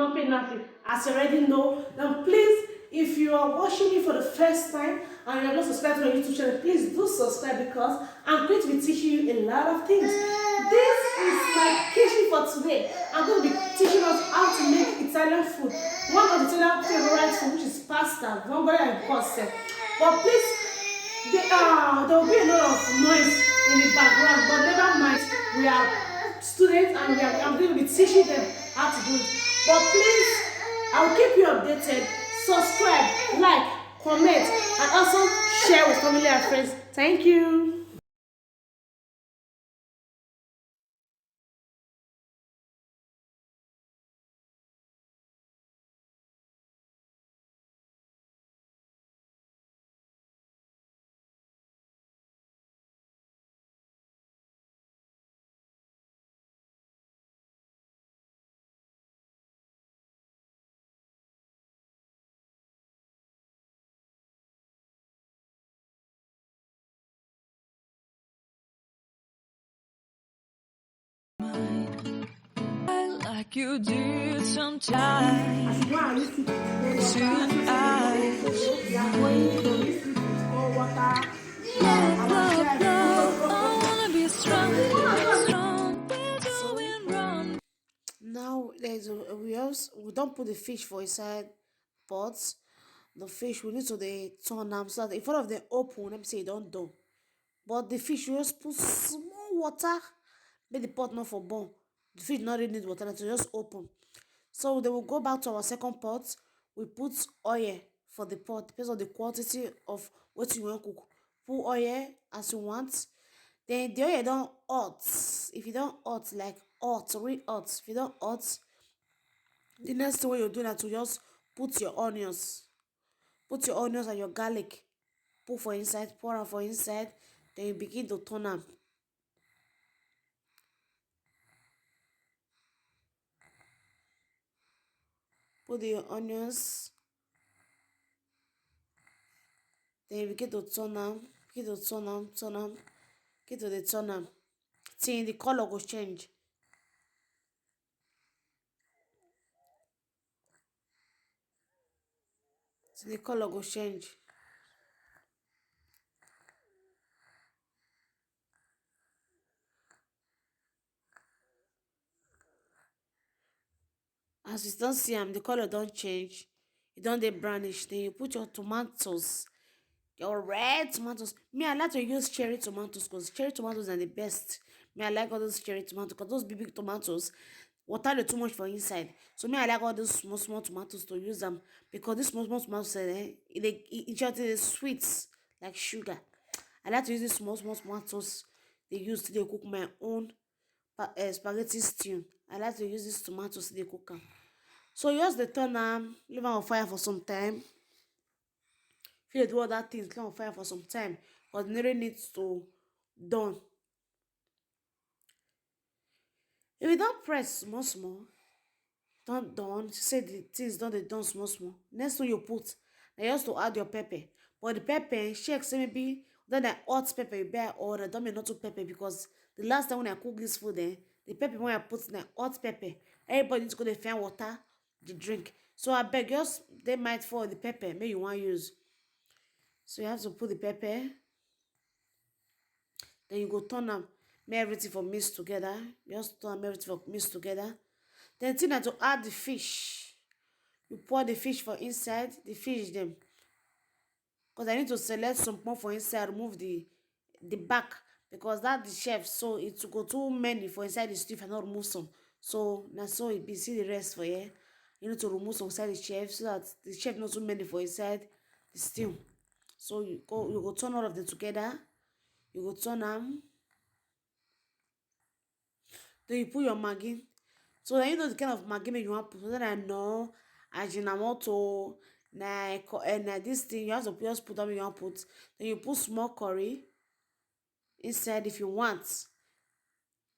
not pay nothing. As you already know, then please, if you are watching me for the first time and you are not subscribed to my YouTube channel, please do subscribe because I'm going to be teaching you a lot of things. This is my kitchen for today. I'm going to be teaching us how to make Italian food. One of the Italian favorite food, which is pasta, vongole and pasta. But please, there will be a lot of noise in the background, but never mind. We are students and I'm going to be teaching them how to do it. But please, I'll keep you updated. Subscribe, like, comment, and also share with family and friends. Thank you. Like you did sometimes. Soon We are going to mix it with cold water. I wanna be strong, strong, we're doing wrong. Now we don't put the fish for inside pots. The fish we need to they turn them so that in front of the open, let me say it don't do. But the fish we just put small water, make the pot not for burn. The fish not really need water, to just open. So then we'll go back to our second pot. We put oil for the pot, depends on the quantity of what you want to cook. Put oil as you want. Then the oil don't hot. If you don't hot, like hot, real hot. If you don't hot, the next thing you do that to just put your onions. Put your onions and your garlic. Put for inside, pour am for inside. Then you begin to turn am. Put the onions. Then you begin to turn am. Begin to turn am, turn am. Begin to dey turn am. Till the color go change. Till the color go change. As you don see am, the color don change. E don dey brownish. Then you put your tomatoes. Your red tomatoes. Me, I like to use cherry tomatoes because cherry tomatoes are the best. Me, I like all those cherry tomatoes because those big big tomatoes, water dey too much for inside. So me, I like all those small small tomatoes to use them because these small small tomatoes, it just dey sweet like sugar. I like to use these small small tomatoes they use to dey cook my own spaghetti stew. I like to use these tomatoes to dey cook am. So you just dey turn am, leave am on fire for some time. If you dey do other things, leave am on fire for some time because the nearly needs to done. If you don press small small, don done, say the things don dey done small small. Next thing you put na just to add your pepper. But the pepper, check say maybe whether na hot pepper you buy or na don be not too pepper because the last time when I cook this food the pepper wey I put na hot pepper. Everybody need to go dey find water dey drink. So abeg just dey mindful of the pepper make you wan use. So you have to put the pepper. Then you go turn am make everything for mix together. You just turn am everything for mix together. Then thing na to add the fish. You pour the fish for inside the fish dem because I need to select some more for inside, remove the back because that the chef so it go too many for inside the stew if I not remove some. So na so it be. See the rest for here. You need to remove some inside the chef so that the chef not too many for inside the stew. So you go turn all of them together. You go turn am. Then you put your maggi. So then you know the kind of maggi make you want put. Whether I know ajinomoto, na this thing you have to just put on you want put. Then you put small curry inside if you want.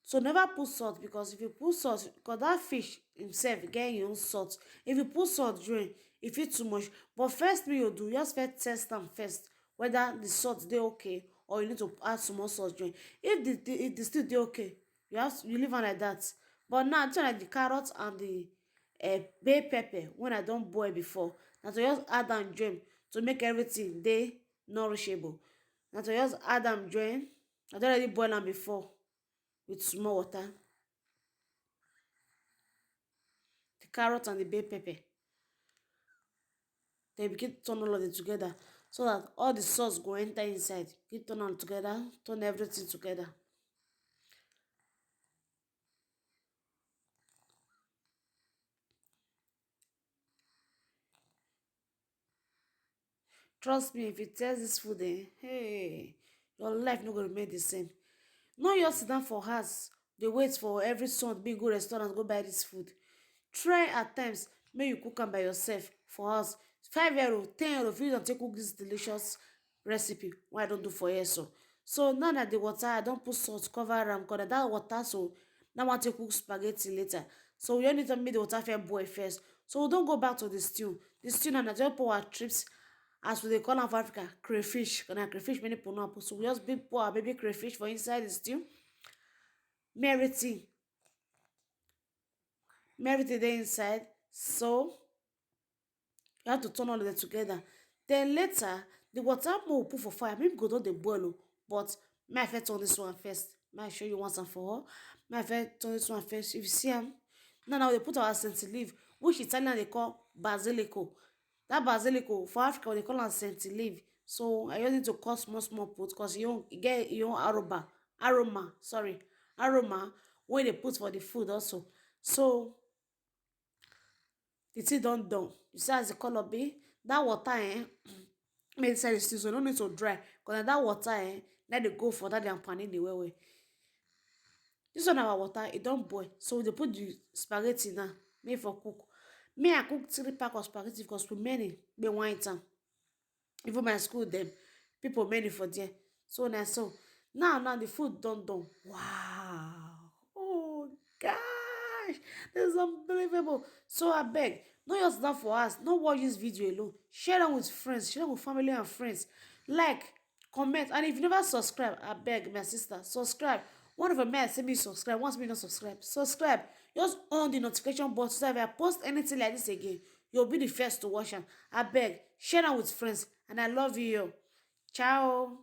So never put salt because if you put salt, because that fish himself get your own salt. If you put salt join, e fit too much. But first thing you do, just first test am first whether the salt dey okay or you need to add some more salt join. If the still dey okay, you leave am like that. But now turn like the carrot and the bay pepper when I don't boil before. Now to just add am join to make everything dey nourishable. Now to just add am join. I don already boil am before with small water. The carrot and the bay pepper. Then begin turn all of them together so that all the sauce go enter inside. Keep turn am together, turn everything together. Trust me, if you taste this food, hey, your life no go remain the same. No just sit down for house dey wait for every son make you go restaurant go buy this food. Try at times make you cook am by yourself for house. €5, €10 fit use am take cook this delicious recipe wey I don do for here so now na the water I don put salt cover am because na that water so na wan take cook spaghetti later. So we just need to make the water first boil first. So we don go back to the stew. The stew na just pour our trips, as we dey call am for Africa, crayfish. Na crayfish many people know am. So we just pour our baby crayfish for inside the stew. Make everything dey inside. So you have to turn all of them together. Then later, the water wey we put for fire maybe go don dey boil o, but make I first turn this one first. Make I show you once and for all. Make I first turn this one first. If you see am, now we dey put our scent leaf, which Italian dey call basilico. That basilico for Africa we dey call am scent leaf. So I just need to cut small put because e get e own aroma wey dey put for the food also. So the thing don done. You see as the color be? That water make inside the stew so no need to dry because na that water na dey go for that their panini well. This one na our water, e don boil. So we dey put the spaghetti now make for cook. Me I cook 3 pack of spaghetti because we many wey wan eat am. Even my school dem, people many for there. So na so. Now the food don done. Wow. Oh gosh. This is unbelievable. So abeg, no just sit down for house, no watch this video alone. Share am with friends, share am with family and friends. Like, comment, and if you never subscribe, abeg my sister, subscribe. One of your men say me subscribe, once me not subscribe. Just on the notification button so that if I post anything like this again, you'll be the first to watch am. Abeg, share am with friends, and I love you. Ciao.